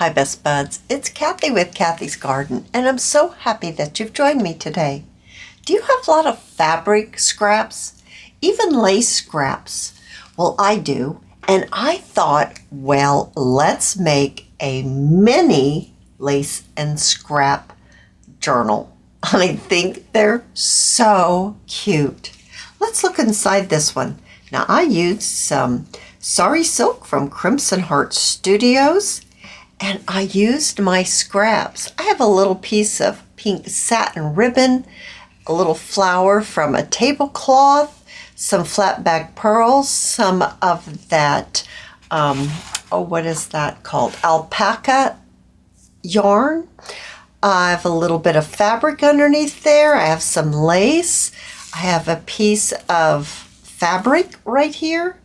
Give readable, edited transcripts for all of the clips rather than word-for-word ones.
Hi best buds, it's Cathy with Cathy's Garden, and I'm so happy that you've joined me today. Do you have a lot of fabric scraps? Even lace scraps? Well, I do, and I thought, well, let's make a mini lace and scrap journal. I think they're so cute. Let's look inside this one. Now, I used some Sari silk from Crimson Heart Studios, and I used my scraps. I have a little piece of pink satin ribbon, a little flower from a tablecloth, some flat back pearls, some of that, what is that called? Alpaca yarn. I have a little bit of fabric underneath there. I have some lace. I have a piece of fabric right here.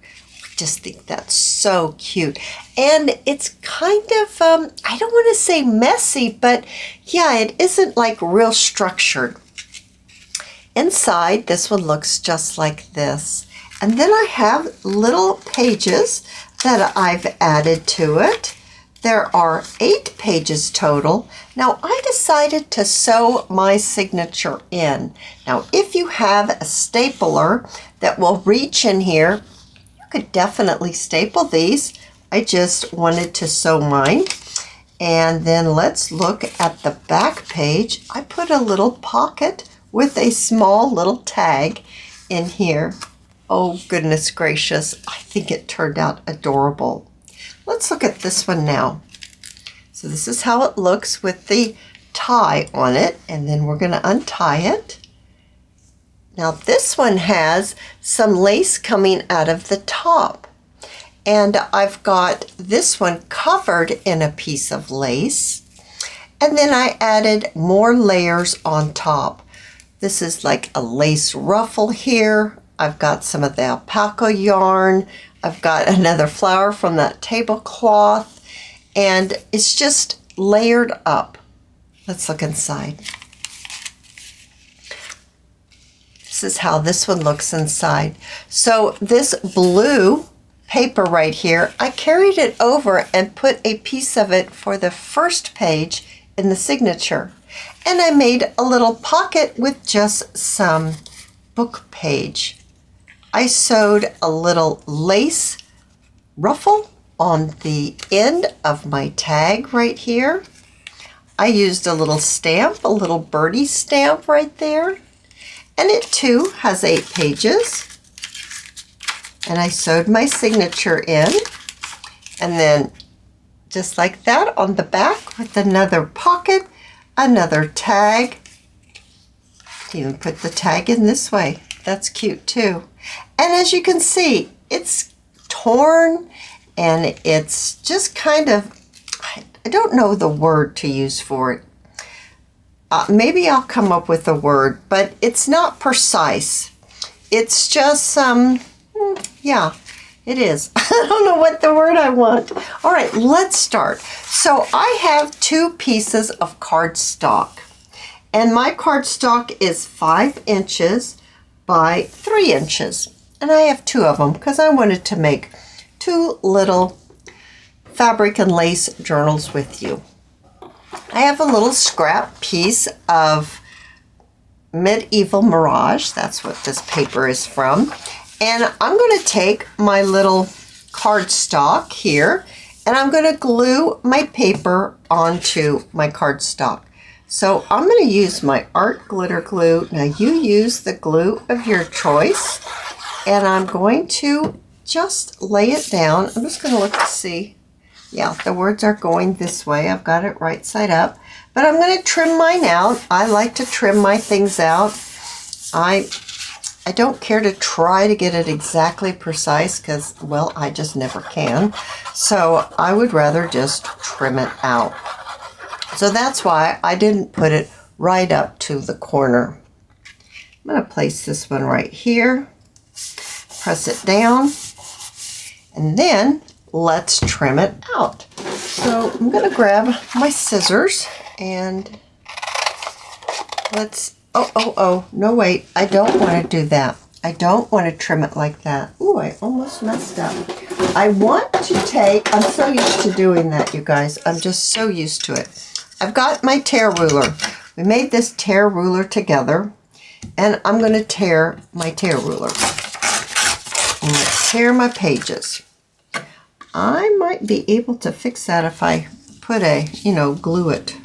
I just think that's so cute. And it's kind of, I don't want to say messy, but yeah, it isn't like real structured. Inside, this one looks just like this. And then I have little pages that I've added to it. There are 8 pages total. Now, I decided to sew my signature in. Now, if you have a stapler that will reach in here, you could definitely staple these. I just wanted to sew mine. And then let's look at the back page. I put a little pocket with a small little tag in here. Oh, goodness gracious. I think it turned out adorable. Let's look at this one now. So this is how it looks with the tie on it, and then we're going to untie it. Now this one has some lace coming out of the top, and I've got this one covered in a piece of lace, and then I added more layers on top. This is like a lace ruffle here. I've got some of the alpaca yarn. I've got another flower from that tablecloth, and it's just layered up. Let's look inside. This is how this one looks inside. So this blue paper right here, I carried it over and put a piece of it for the first page in the signature. And I made a little pocket with just some book page. I sewed a little lace ruffle on the end of my tag right here. I used a little stamp, a little birdie stamp right there. And it too has 8 pages. And I sewed my signature in. And then just like that on the back with another pocket, another tag. Even put the tag in this way. That's cute too. And as you can see, it's torn and it's just kind of, I don't know the word to use for it. Maybe I'll come up with a word, but it's not precise. It's just, yeah, it is. I don't know what the word I want. All right, let's start. So I have 2 pieces of cardstock, and my cardstock is 5 inches by 3 inches. And I have 2 of them because I wanted to make 2 little fabric and lace journals with you. I have a little scrap piece of Medieval Mirage. That's what this paper is from. And I'm going to take my little cardstock here and I'm going to glue my paper onto my cardstock. So I'm going to use my art glitter glue. Now you use the glue of your choice. And I'm going to just lay it down. I'm just going to look to see. Yeah, the words are going this way. I've got it right side up. But I'm going to trim mine out. I like to trim my things out. I don't care to try to get it exactly precise because, well, I just never can. So I would rather just trim it out. So that's why I didn't put it right up to the corner. I'm going to place this one right here. Press it down, and then let's trim it out. So I'm going to grab my scissors and let's, no wait, I don't want to do that. I don't want to trim it like that. Ooh, I almost messed up. I want to take, I'm so used to doing that, you guys. I'm just so used to it. I've got my tear ruler. We made this tear ruler together, and I'm going to tear my tear ruler. I'm going to tear my pages. I might be able to fix that if I put a, glue it.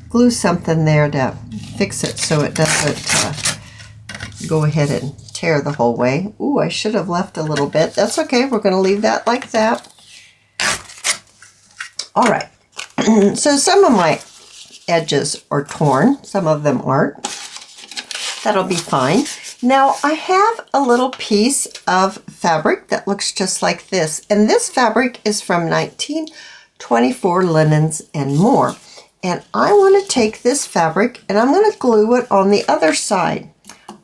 Glue something there to fix it so it doesn't go ahead and tear the whole way. Ooh, I should have left a little bit. That's okay. We're going to leave that like that. All right. So some of my edges are torn. Some of them aren't. That'll be fine. Now I have a little piece of fabric that looks just like this. And this fabric is from 1924 Linens and More. And I want to take this fabric and I'm going to glue it on the other side.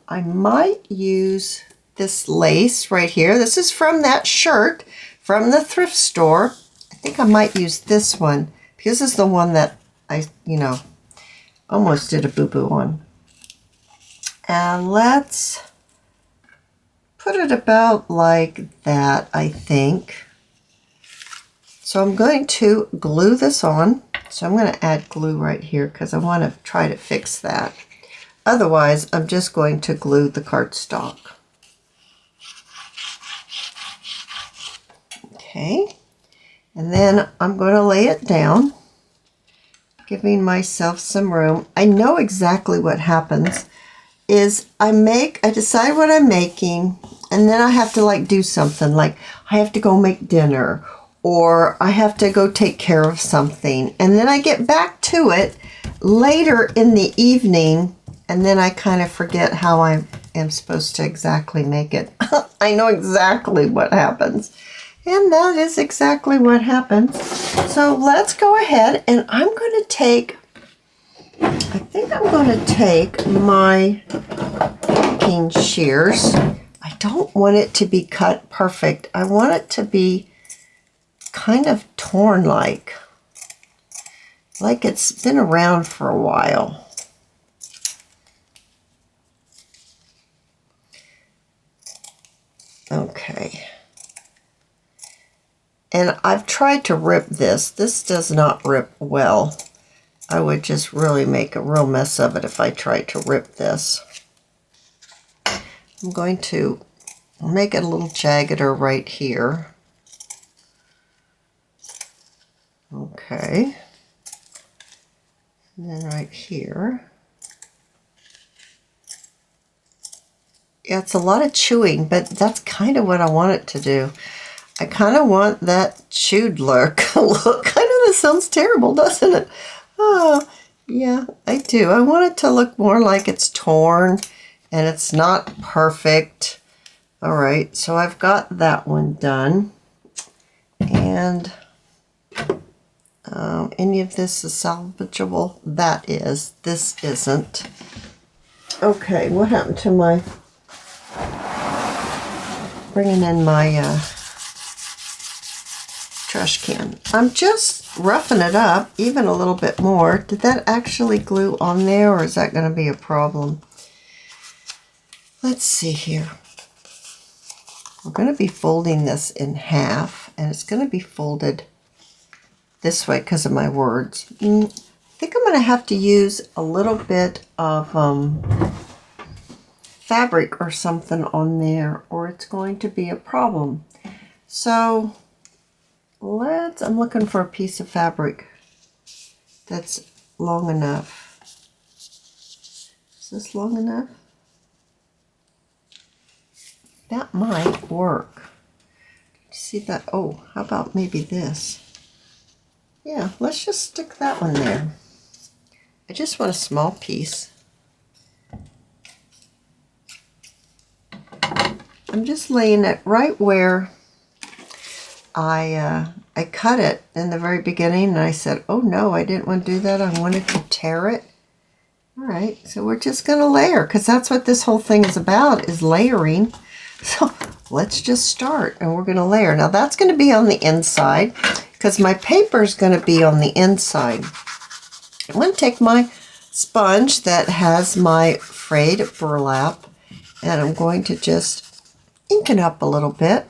I might use this lace right here. This is from that shirt from the thrift store. I think I might use this one because this is the one that I, almost did a boo-boo on. And let's put it about like that, I think. So I'm going to glue this on. So I'm going to add glue right here because I want to try to fix that. Otherwise, I'm just going to glue the cardstock. Okay. And then I'm going to lay it down, giving myself some room. I know exactly what happens is I decide what I'm making, and then I have to like do something, like I have to go make dinner, or I have to go take care of something, and then I get back to it later in the evening, and then I kind of forget how I am supposed to exactly make it. I know exactly what happens, and that is exactly what happens. So let's go ahead, and I'm going to take, I think I'm going to take my picking shears. I don't want it to be cut perfect. I want it to be kind of torn like it's been around for a while. Okay. And I've tried to rip this. This does not rip well. I would just really make a real mess of it if I tried to rip this. I'm going to make it a little jaggeder right here. Okay. And then right here. Yeah, it's a lot of chewing, but that's kind of what I want it to do. I kind of want that chewed look. I know this sounds terrible, doesn't it? Oh, yeah, I do. I want it to look more like it's torn and it's not perfect. All right, so I've got that one done. And any of this is salvageable? That is. This isn't. Okay, what happened to my... bringing in my trash can. I'm just roughing it up even a little bit more. Did that actually glue on there, or is that going to be a problem? Let's see here. We're going to be folding this in half, and it's going to be folded this way because of my words. I think I'm going to have to use a little bit of fabric or something on there, or it's going to be a problem. So I'm looking for a piece of fabric that's long enough. Is this long enough? That might work. See that? Oh, how about maybe this? Yeah, let's just stick that one there. I just want a small piece. I'm just laying it right where I cut it in the very beginning, and I said, oh no, I didn't want to do that. I wanted to tear it. All right, so we're just going to layer, because that's what this whole thing is about, is layering. So let's just start, and we're going to layer. Now that's going to be on the inside, because my paper is going to be on the inside. I'm going to take my sponge that has my frayed burlap, And I'm going to just ink it up a little bit.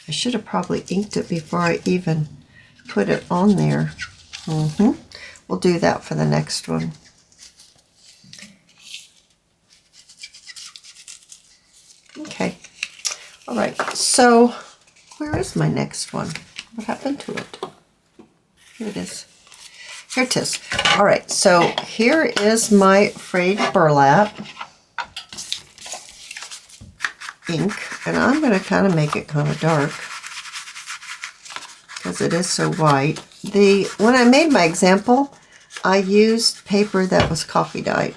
I should have probably inked it before I even put it on there. We'll do that for the next one. Okay. All right. So where is my next one? What happened to it? Here it is. Here it is. All right. So here is my frayed burlap ink, and I'm going to kind of make it kind of dark because it is so white. When I made my example, I used paper that was coffee dyed.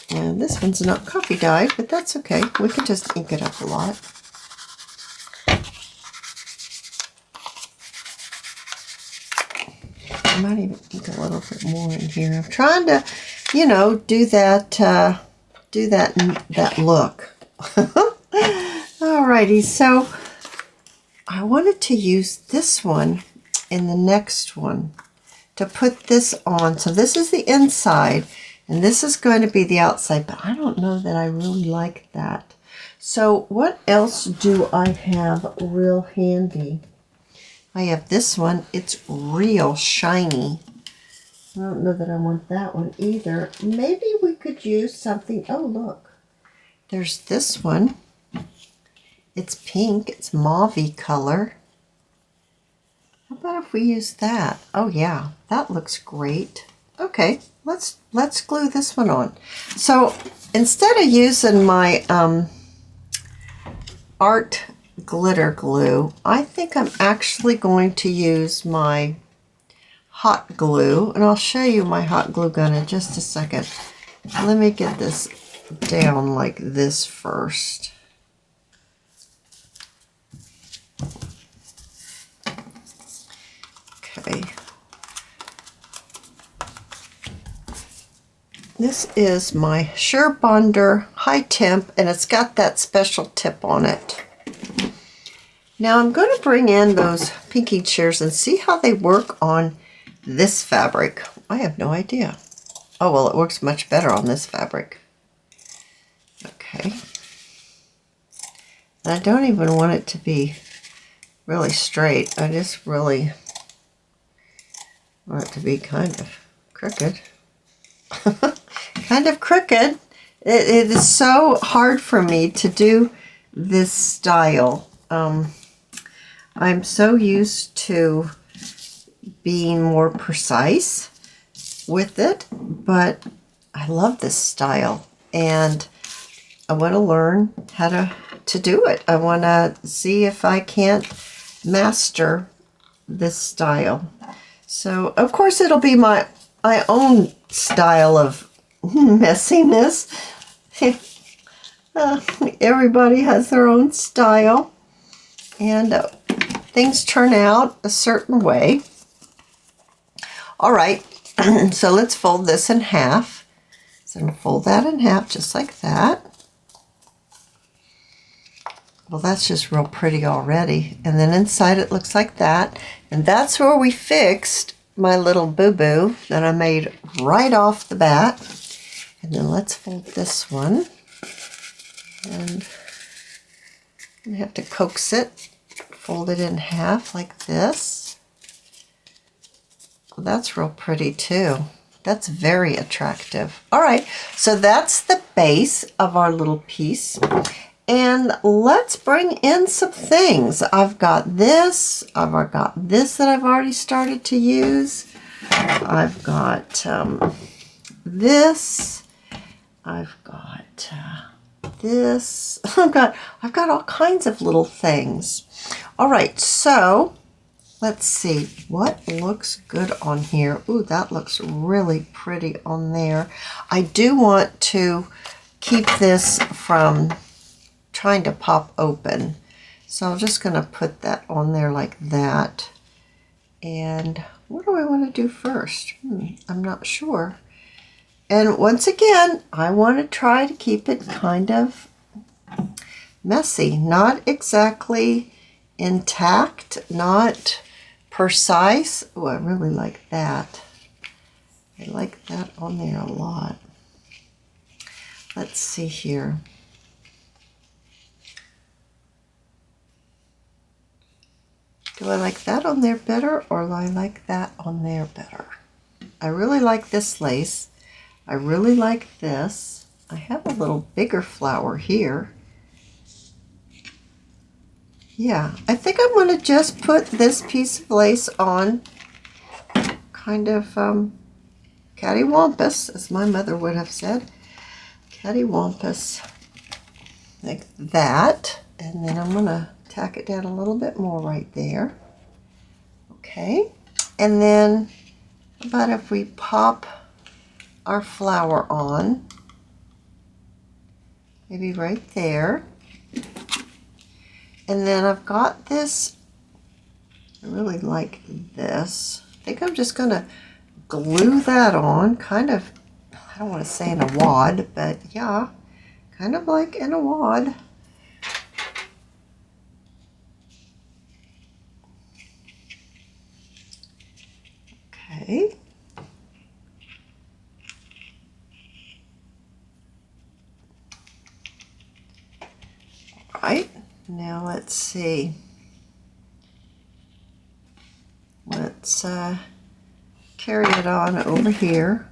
And this one's not coffee dyed, but that's okay. We can just ink it up a lot. I might even ink a little bit more in here. I'm trying to, you know, do that look. Alrighty, so I wanted to use this one in the next one to put this on. So this is the inside, and this is going to be the outside, but I don't know that I really like that. So what else do I have real handy? I have this one. It's real shiny. I don't know that I want that one either. Maybe we could use something. Oh, look. There's this one. It's pink. It's mauve-y color. How about if we use that? Oh, yeah. That looks great. Okay. Let's glue this one on. So instead of using my art glitter glue, I think I'm actually going to use my hot glue, and I'll show you my hot glue gun in just a second. Let me get this down like this first. Okay. This is my Surebonder High Temp, and it's got that special tip on it. Now I'm going to bring in those pinky shears and see how they work on this fabric. I have no idea. Oh, well, it works much better on this fabric. Okay. And I don't even want it to be really straight. I just really want it to be kind of crooked. Kind of crooked. It is so hard for me to do this style. I'm so used to being more precise with it, but I love this style, and I want to learn how to do it. I want to see if I can't master this style. So, of course, it'll be my own style of messiness. Everybody has their own style, and things turn out a certain way. All right, so let's fold this in half. So I'm going to fold that in half just like that. Well, that's just real pretty already. And then inside it looks like that. And that's where we fixed my little boo-boo that I made right off the bat. And then let's fold this one. And I have to coax it, fold it in half like this. Well, that's real pretty too. That's very attractive. All right, so that's the base of our little piece. And let's bring in some things. I've got this that I've already started to use. I've got this. I've got this. I've got all kinds of little things. All right, so let's see what looks good on here. Ooh, that looks really pretty on there. I do want to keep this from trying to pop open. So I'm just going to put that on there like that. And what do I want to do first? I'm not sure. And once again, I want to try to keep it kind of messy, not exactly intact, not precise. Oh, I really like that. I like that on there a lot. let's see here. Do I like that on there better, or do I like that on there better? I really like this lace. I really like this. I have a little bigger flower here. Yeah, I think I'm going to just put this piece of lace on, kind of cattywampus, as my mother would have said. Cattywampus, like that. And then I'm going to tack it down a little bit more right there. Okay, and then how about if we pop our flower on, maybe right there. And then I've got this, I really like this. I think I'm just going to glue that on, kind of, I don't want to say in a wad, but yeah, kind of like in a wad. Okay. All right, now let's see. Let's carry it on over here.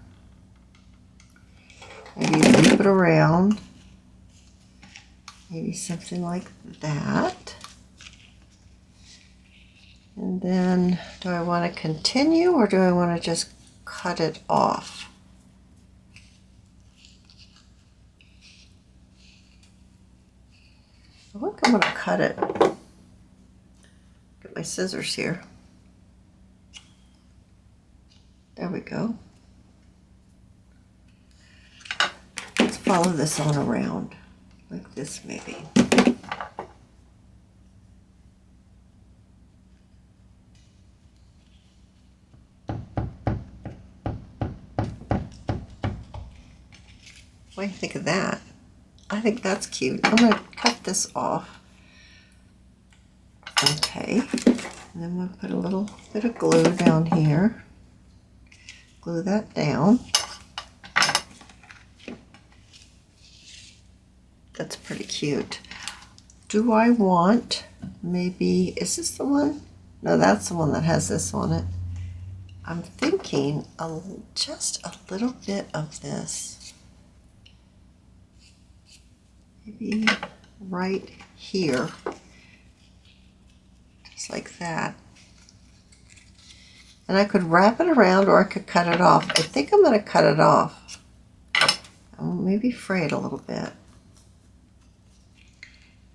Maybe loop it around. Maybe something like that. And then, do I want to continue, or do I want to just cut it off? I think I'm going to cut it. Get my scissors here. There we go. Let's follow this on around, like this maybe. What do you think of that? I think that's cute. I'm going to cut this off. Okay. And then we'll put a little bit of glue down here. Glue that down. That's pretty cute. Do I want, maybe, is this the one? No, that's the one that has this on it. I'm thinking just a little bit of this. Maybe right here, just like that. And I could wrap it around, or I could cut it off. I think I'm going to cut it off. I'll maybe fray it a little bit.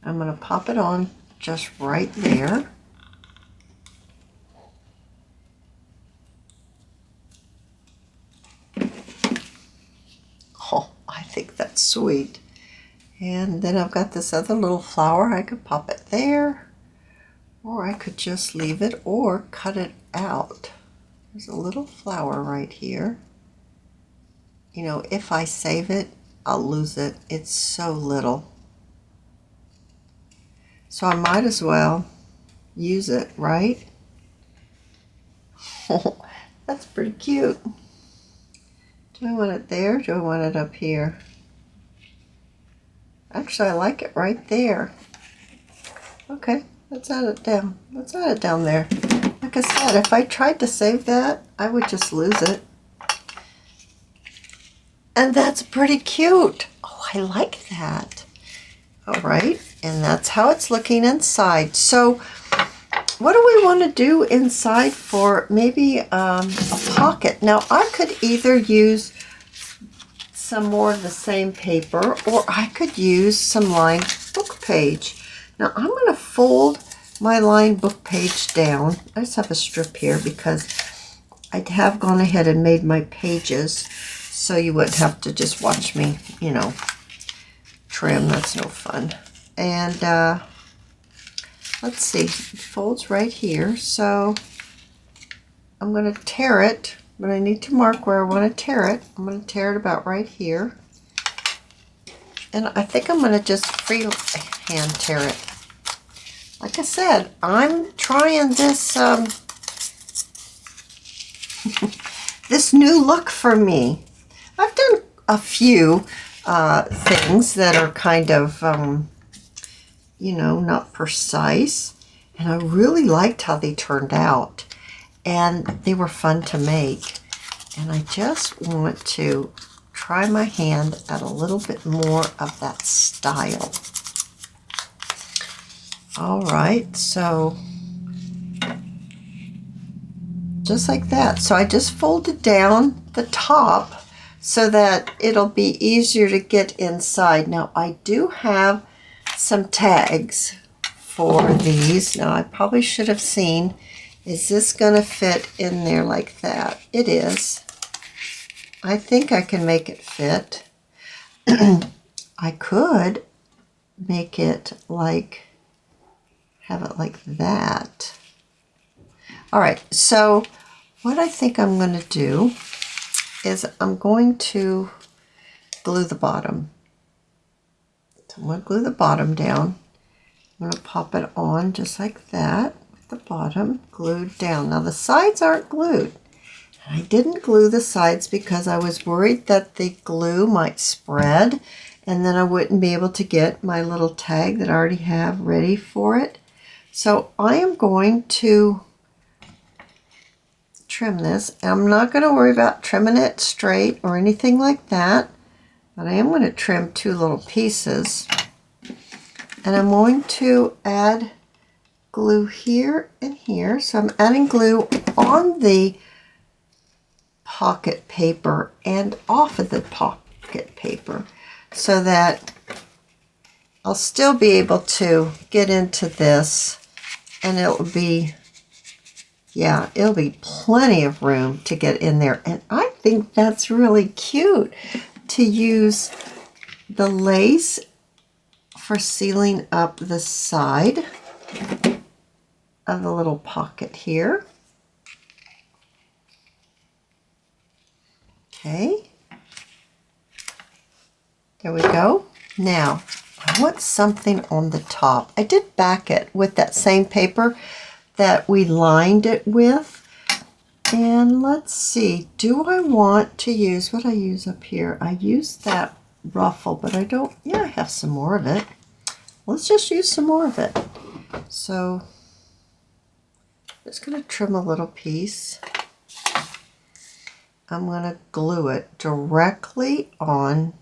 I'm going to pop it on just right there. Oh, I think that's sweet. And then I've got this other little flower. I could pop it there, or I could just leave it or cut it out. There's a little flower right here. You know, if I save it, I'll lose it. It's so little. So I might as well use it, right? That's pretty cute. Do I want it there? Do I want it up here? Actually, I like it right there. Okay, let's add it down. Let's add it down there. Like I said, if I tried to save that, I would just lose it. And that's pretty cute. Oh, I like that. All right, and that's how it's looking inside. So what do we want to do inside for maybe a pocket? Now, I could either use some more of the same paper, or I could use some lined book page. Now I'm going to fold my lined book page down. I just have a strip here because I have gone ahead and made my pages so you wouldn't have to just watch me, you know, trim. That's no fun. And let's see, it folds right here, so I'm going to tear it. But I need to mark where I want to tear it. I'm going to tear it about right here. And I think I'm going to just freehand tear it. Like I said, I'm trying this this new look for me. I've done a few things that are kind of, you know, not precise. And I really liked how they turned out. And they were fun to make. And I just want to try my hand at a little bit more of that style. All right, so just like that. So I just folded down the top so that it'll be easier to get inside. Now I do have some tags for these. Now I probably should have seen, is this gonna fit in there like that? It is. I think I can make it fit. I could make it like, have it like that. All right, so what I think I'm going to do is I'm going to glue the bottom. So I'm going to glue the bottom down. I'm going to pop it on just like that with the bottom glued down. Now the sides aren't glued. I didn't glue the sides because I was worried that the glue might spread and then I wouldn't be able to get my little tag that I already have ready for it. So I am going to trim this. I'm not going to worry about trimming it straight or anything like that, but I am going to trim two little pieces. And I'm going to add glue here and here. So I'm adding glue on the pocket paper and off of the pocket paper so that I'll still be able to get into this, and it'll be, yeah, it'll be plenty of room to get in there. And I think that's really cute to use the lace for sealing up the side of the little pocket here. Okay, there we go. Now, I want something on the top. I did back it with that same paper that we lined it with. And let's see, do I want to use, what I use up here? I used that ruffle, but I don't, yeah, I have some more of it. Let's just use some more of it. So, I'm just going to trim a little piece. I'm going to glue it directly on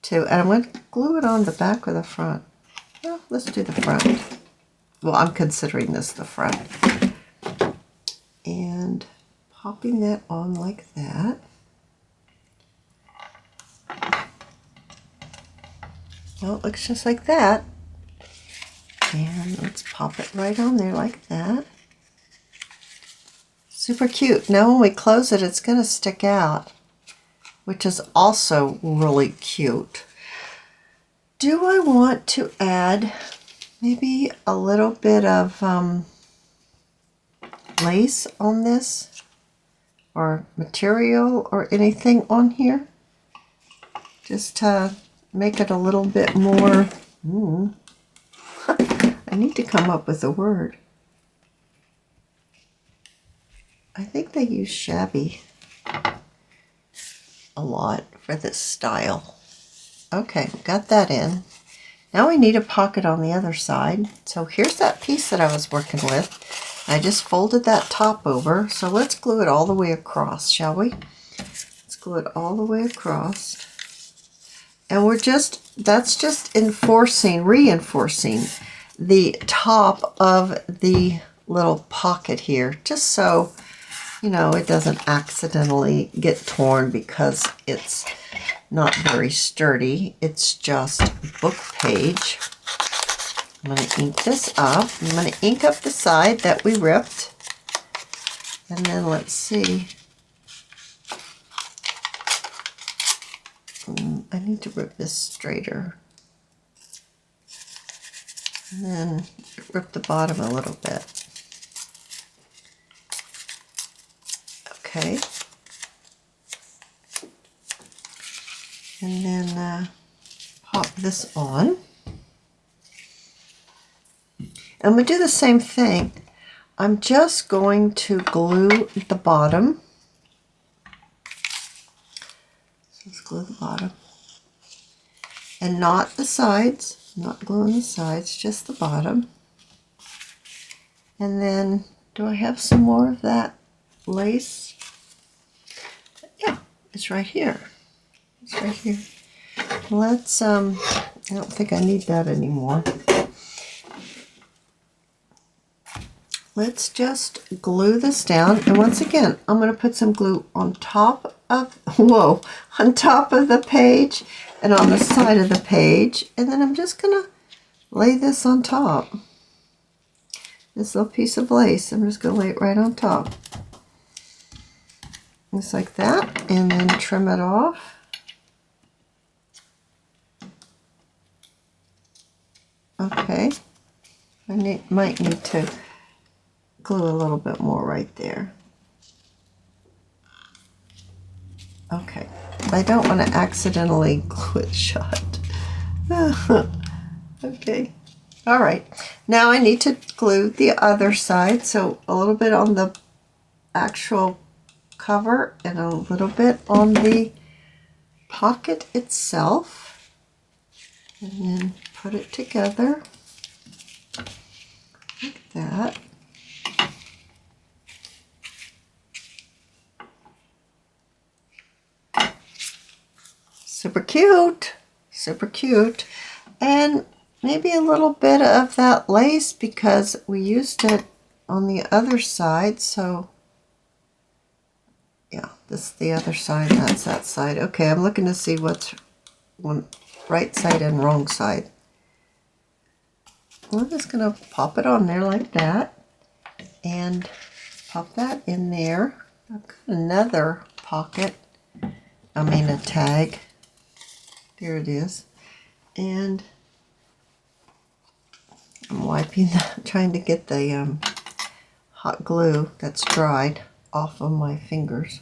to, and I'm going to glue it on the back or the front. Well, let's do the front. Well, I'm considering this the front. And popping that on like that. Well, it looks just like that. And let's pop it right on there like that. Super cute. Now when we close it, it's going to stick out, which is also really cute. Do I want to add maybe a little bit of lace on this, or material or anything on here? Just to make it a little bit more, I need to come up with a word. I think they use shabby a lot for this style. Okay, got that in. Now we need a pocket on the other side. So here's that piece that I was working with. I just folded that top over. So let's glue it all the way across, shall we? Let's glue it all the way across. And we're just, that's just reinforcing the top of the little pocket here, just so, you know, it doesn't accidentally get torn because it's not very sturdy. It's just book page. I'm going to ink this up. I'm going to ink up the side that we ripped. And then let's see. I need to rip this straighter. And then rip the bottom a little bit. Okay. And then pop this on. I'm going to do the same thing. I'm just going to glue the bottom. So let's glue the bottom. And not the sides, I'm not gluing the sides, just the bottom. And then, do I have some more of that lace? Yeah, it's right here. It's right here. Let's, I don't think I need that anymore. Let's just glue this down. And once again, I'm going to put some glue on top of, whoa, on top of the page and on the side of the page. And then I'm just going to lay this on top. This little piece of lace, I'm just going to lay it right on top. Just like that. And then trim it off. Okay. I might need to glue a little bit more right there. Okay, I don't want to accidentally glue it shut. Okay, all right. Now I need to glue the other side, so a little bit on the actual cover and a little bit on the pocket itself. And then put it together like that. Super cute, super cute. And maybe a little bit of that lace because we used it on the other side. So yeah, this is the other side, that's that side. Okay, I'm looking to see what's right side and wrong side. I'm just gonna pop it on there like that and pop that in there. I've got another pocket, a tag. There it is. And I'm wiping that, trying to get the hot glue that's dried off of my fingers.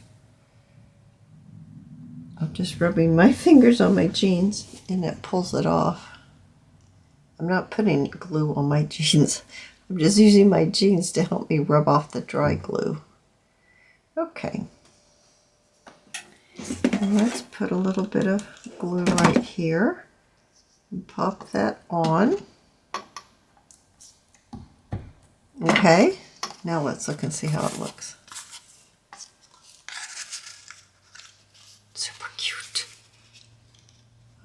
I'm just rubbing my fingers on my jeans and it pulls it off. I'm not putting glue on my jeans. I'm just using my jeans to help me rub off the dry glue. Okay. And let's put a little bit of glue right here and pop that on. Okay, now let's look and see how it looks. Super cute.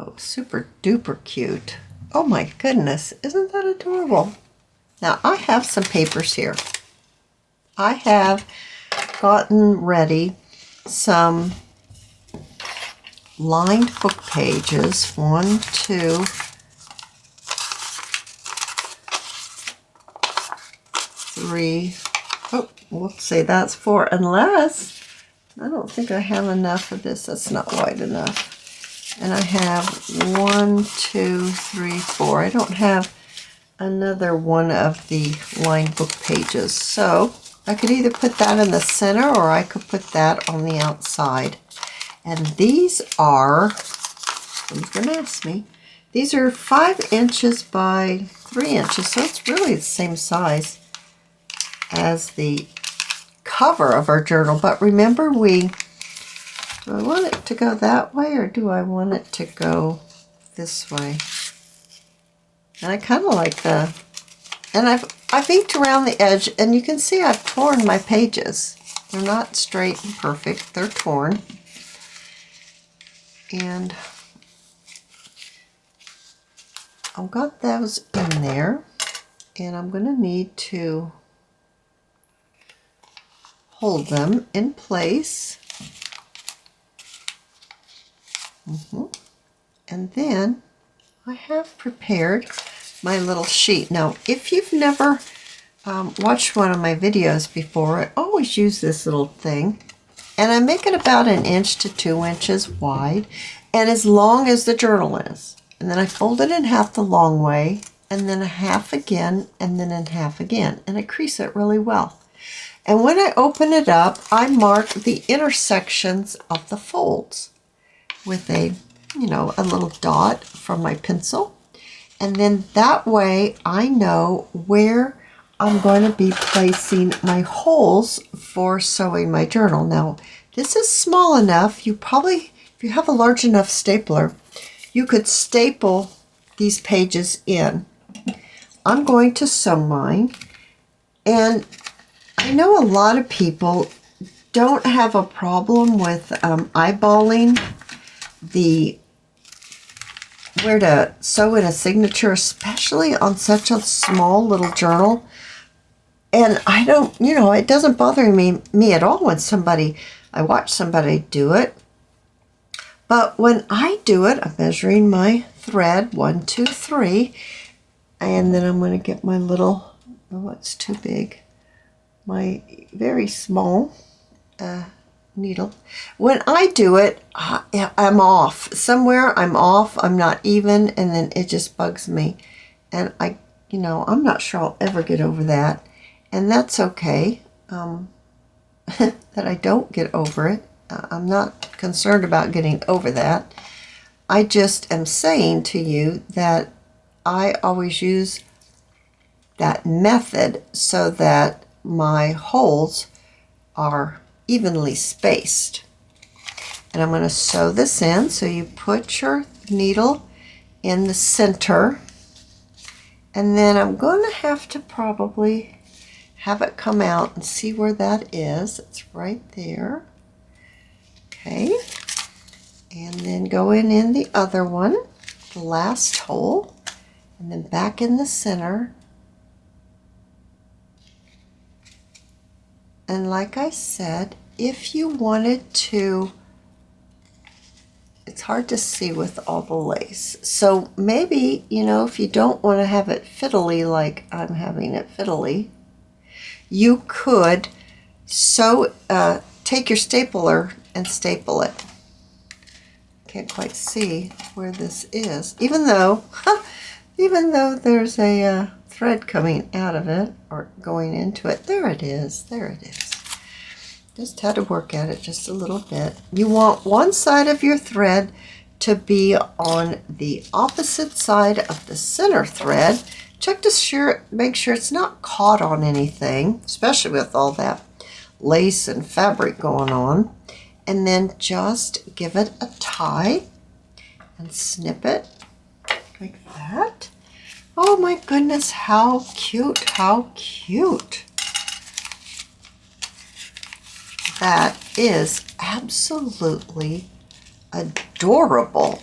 Oh, super duper cute. Oh my goodness, isn't that adorable? Now I have some papers here. I have gotten ready some lined book pages. 1, 2, 3. Oh, we'll say that's 4, unless I don't think I have enough of this. That's not wide enough. And I have 1, 2, 3, 4. I don't have another one of the lined book pages. So I could either put that in the center or I could put that on the outside. And these are, someone's going to ask me, these are 5 inches by 3 inches, so it's really the same size as the cover of our journal. But remember, do I want it to go that way or do I want it to go this way? And I kind of like and I've inked around the edge, and you can see I've torn my pages. They're not straight and perfect, they're torn. And I've got those in there, and I'm going to need to hold them in place. And then I have prepared my little sheet. Now, if you've never watched one of my videos before, I always use this little thing. And I make it about 1 inch to 2 inches wide and as long as the journal is. And then I fold it in half the long way, and then a half again, and then in half again. And I crease it really well. And when I open it up, I mark the intersections of the folds with a little dot from my pencil. And then that way I know where I'm going to be placing my holes for sewing my journal. Now, this is small enough. If you have a large enough stapler, you could staple these pages in. I'm going to sew mine, and I know a lot of people don't have a problem with eyeballing where to sew in a signature, especially on such a small little journal. And I don't, it doesn't bother me at all when I watch somebody do it. But when I do it, I'm measuring my thread, 1, 2, 3, and then I'm going to get my little, oh, it's too big, my very small needle. When I do it, I'm off. Somewhere I'm off, I'm not even, and then it just bugs me. And I'm not sure I'll ever get over that. And that's okay, that I don't get over it. I'm not concerned about getting over that. I just am saying to you that I always use that method so that my holes are evenly spaced. And I'm going to sew this in. So you put your needle in the center, and then I'm going to have to probably have it come out and see where that is. It's right there. Okay. And then go in the other one, the last hole, and then back in the center. And like I said, if you wanted to, it's hard to see with all the lace. So maybe, if you don't want to have it fiddly like I'm having it fiddly, you could take your stapler and staple it. Can't quite see where this is, even though there's a thread coming out of it or going into it. There it is. Just had to work at it just a little bit. You want one side of your thread to be on the opposite side of the center thread. Check to make sure it's not caught on anything, especially with all that lace and fabric going on. And then just give it a tie and snip it like that. Oh my goodness, how cute, how cute. That is absolutely adorable.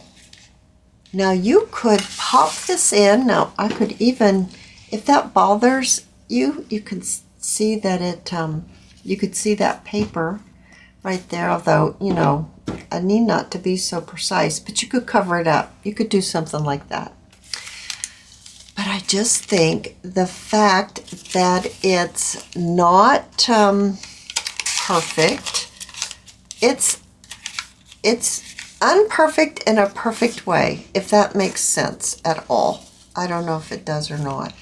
Now you could pop this in. Now I could even, if that bothers you, you can see that you could see that paper right there, although, I need not to be so precise, but you could cover it up. You could do something like that. But I just think the fact that it's not perfect, it's unperfect in a perfect way, if that makes sense at all. I don't know if it does or not.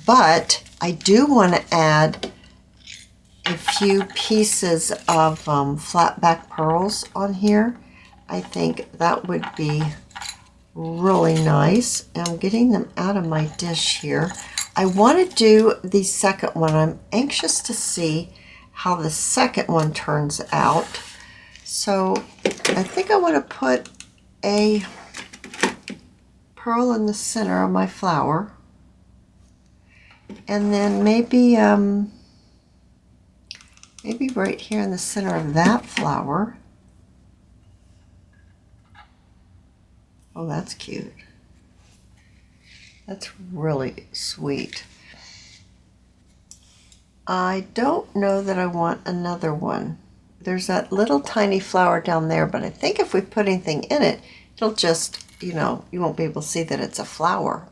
But I do want to add a few pieces of flat back pearls on here. I think that would be really nice. And I'm getting them out of my dish here. I want to do the second one. I'm anxious to see how the second one turns out. So I think I want to put a pearl in the center of my flower. And then maybe right here in the center of that flower. Oh, that's cute. That's really sweet. I don't know that I want another one. There's that little tiny flower down there, but I think if we put anything in it, it'll just, you won't be able to see that it's a flower.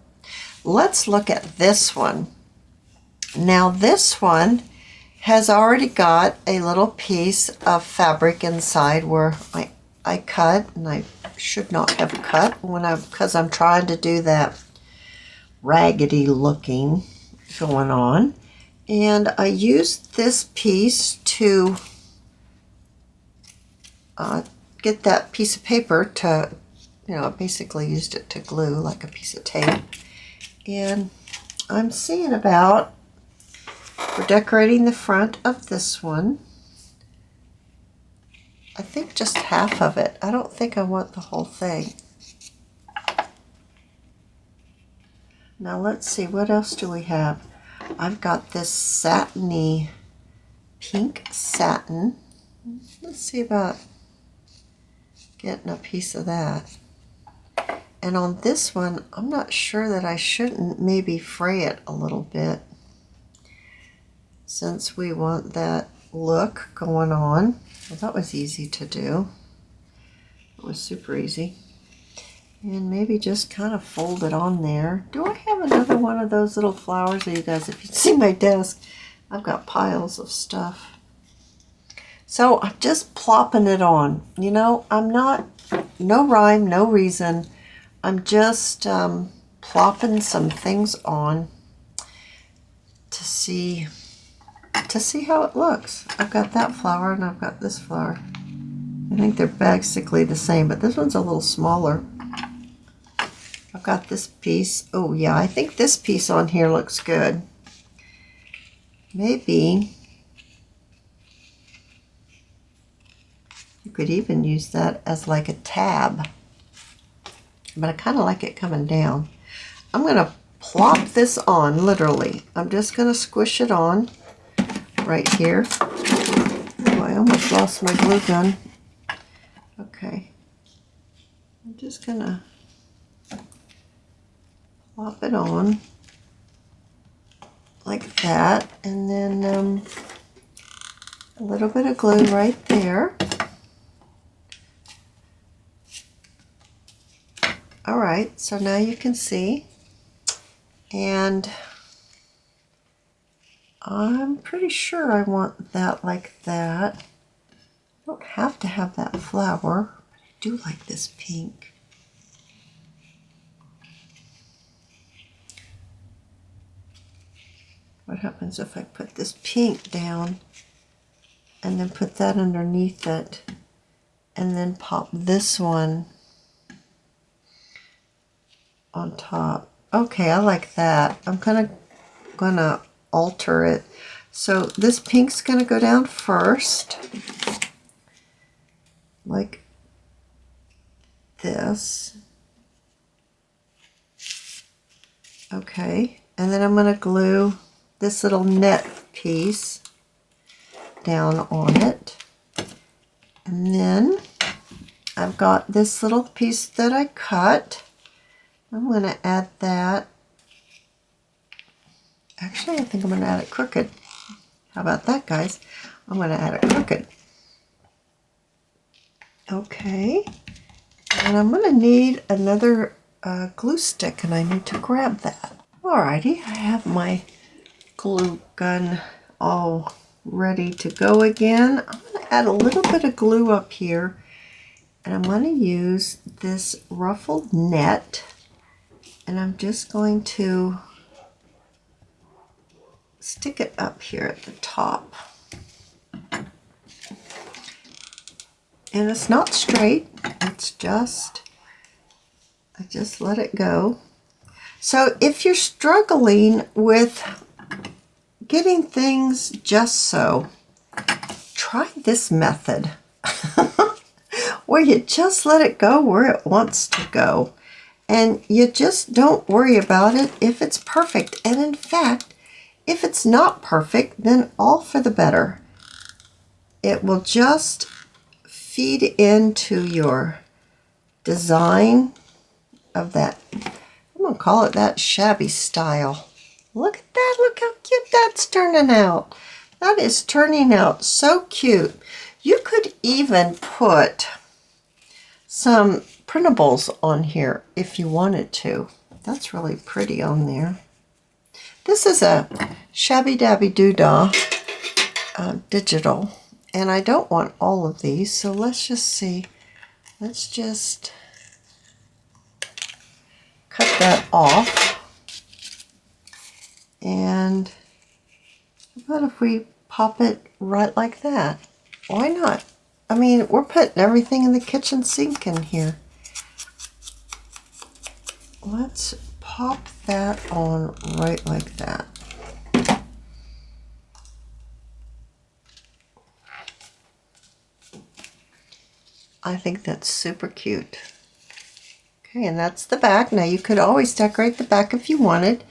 Let's look at this one. Now this one has already got a little piece of fabric inside where I cut, and I should not have cut because I'm trying to do that raggedy looking going on. And I used this piece to get that piece of paper to, I basically used it to glue like a piece of tape. And I'm seeing about, for decorating the front of this one, I think just half of it. I don't think I want the whole thing. Now let's see, what else do we have? I've got this satiny pink satin. Let's see about getting a piece of that. And on this one, I'm not sure that I shouldn't maybe fray it a little bit, since we want that look going on. Well, that was easy to do. It was super easy. And maybe just kind of fold it on there. Do I have another one of those little flowers? You guys, if you see my desk, I've got piles of stuff. So I'm just plopping it on. You know, I'm not, no rhyme, no reason. I'm just plopping some things on to see how it looks. I've got that flower and I've got this flower. I think they're basically the same, but this one's a little smaller. I've got this piece. Oh yeah, I think this piece on here looks good. Maybe you could even use that as like a tab, but I kind of like it coming down. I'm going to plop this on, literally. I'm just going to squish it on right here. Oh, I almost lost my glue gun. Okay. I'm just going to plop it on like that, and then a little bit of glue right there. All right, so now you can see, and I'm pretty sure I want that like that. I don't have to have that flower, but I do like this pink. What happens if I put this pink down and then put that underneath it and then pop this one on top? Okay, I like that. I'm gonna alter it. So this pink's gonna go down first, like this. Okay, and then I'm gonna glue this little net piece down on it. And then I've got this little piece that I cut. I'm going to add that. Actually, I think I'm going to add it crooked. How about that, guys? I'm going to add it crooked. Okay. And I'm going to need another glue stick, and I need to grab that. Alrighty, I have my glue gun all ready to go again. I'm going to add a little bit of glue up here, and I'm going to use this ruffled net, and I'm just going to stick it up here at the top. And it's not straight, it's just, I just let it go. So if you're struggling with getting things just so, try this method where you just let it go where it wants to go. And you just don't worry about it if it's perfect. And in fact, if it's not perfect, then all for the better. It will just feed into your design of that, I'm going to call it that shabby style. Look at that, look how cute that's turning out. That is turning out so cute. You could even put some printables on here if you wanted to. That's really pretty on there. This is a Shabby Dabby Doodah digital, and I don't want all of these, so let's just see. Let's just cut that off. And how about if we pop it right like that? Why not? I mean, we're putting everything in the kitchen sink in here. Let's pop that on right like that. I think that's super cute. Okay, and that's the back. Now you could always decorate the back if you wanted.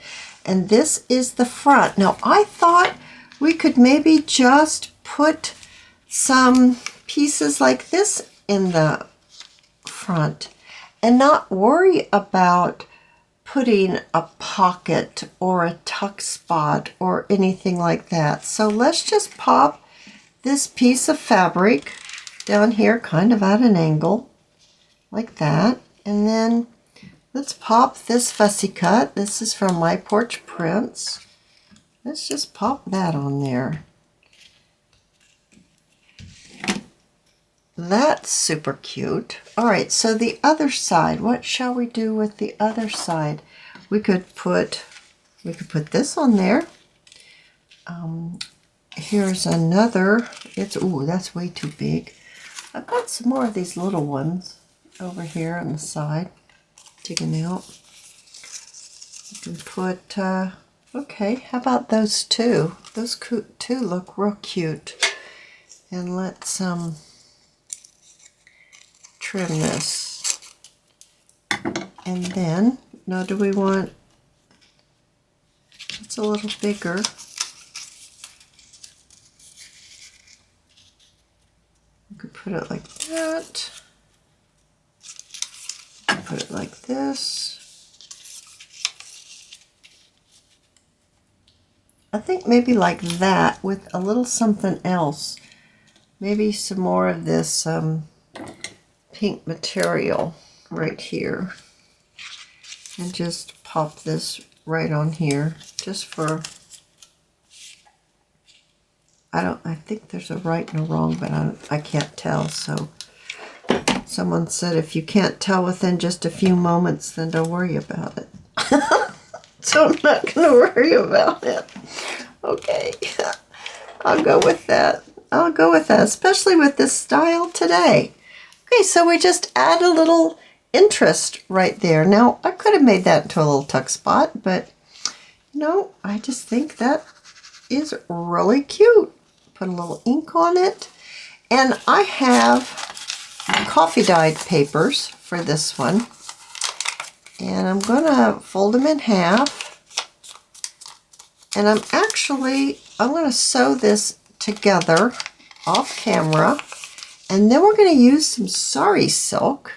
And this is the front. Now I thought we could maybe just put some pieces like this in the front and not worry about putting a pocket or a tuck spot or anything like that. So let's just pop this piece of fabric down here kind of at an angle like that, and then let's pop this fussy cut. This is from My Porch Prints. Let's just pop that on there. That's super cute. All right, so the other side, what shall we do with the other side? We could put this on there. Here's another. Ooh, that's way too big. I've got some more of these little ones over here on the side. Dig them out. You can put, okay, how about those two? Those two look real cute. And let's trim this. And then, now do we want, it's a little bigger. You could put it like that. Put it like this. I think maybe like that with a little something else. Maybe some more of this pink material right here. And just pop this right on here just for, I think there's a right and a wrong, but I can't tell. So someone said if you can't tell within just a few moments, then don't worry about it. So I'm not going to worry about it. Okay, I'll go with that. I'll go with that, especially with this style today. Okay, so we just add a little interest right there. Now, I could have made that into a little tuck spot, but no, I just think that is really cute. Put a little ink on it. And I have coffee dyed papers for this one. And I'm going to fold them in half. And I'm going to sew this together off camera. And then we're going to use some Sari silk.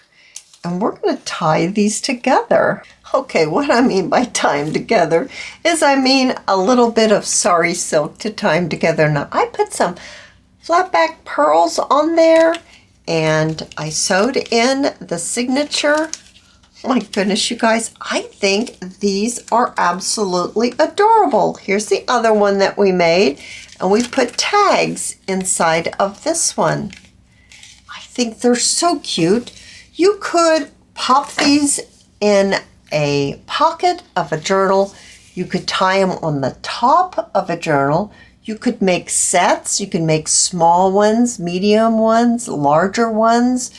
And we're going to tie these together. Okay, what I mean by tie them together is I mean a little bit of Sari silk to tie them together. Now, I put some flat back pearls on there. And I sewed in the signature. Oh my goodness, you guys, I think these are absolutely adorable. Here's the other one that we made, and we put tags inside of this one. I think they're so cute. You could pop these in a pocket of a journal. You could tie them on the top of a journal. You could make sets. You can make small ones, medium ones, larger ones.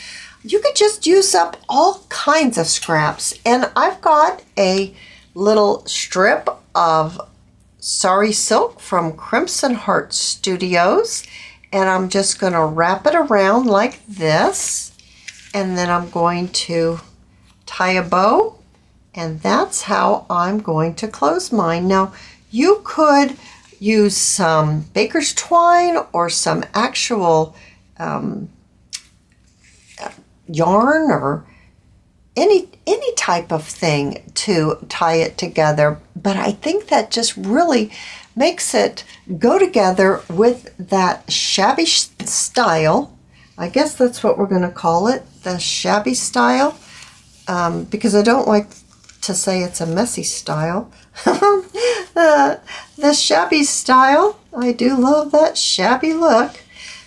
You could just use up all kinds of scraps. And I've got a little strip of Sari silk from Crimson Heart Studios. And I'm just going to wrap it around like this. And then I'm going to tie a bow. And that's how I'm going to close mine. Now, you could use some baker's twine or some actual yarn or any type of thing to tie it together. But I think that just really makes it go together with that shabby style. I guess that's what we're going to call it, the shabby style, because I don't like to say it's a messy style. The shabby style, I do love that shabby look.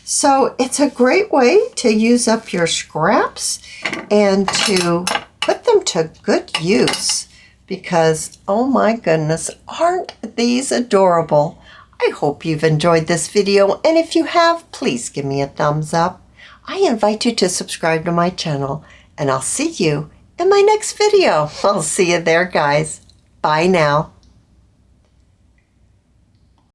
So it's a great way to use up your scraps and to put them to good use because, oh my goodness, aren't these adorable? I hope you've enjoyed this video, and if you have, please give me a thumbs up. I invite you to subscribe to my channel, and I'll see you in my next video. I'll see you there, guys. Bye now.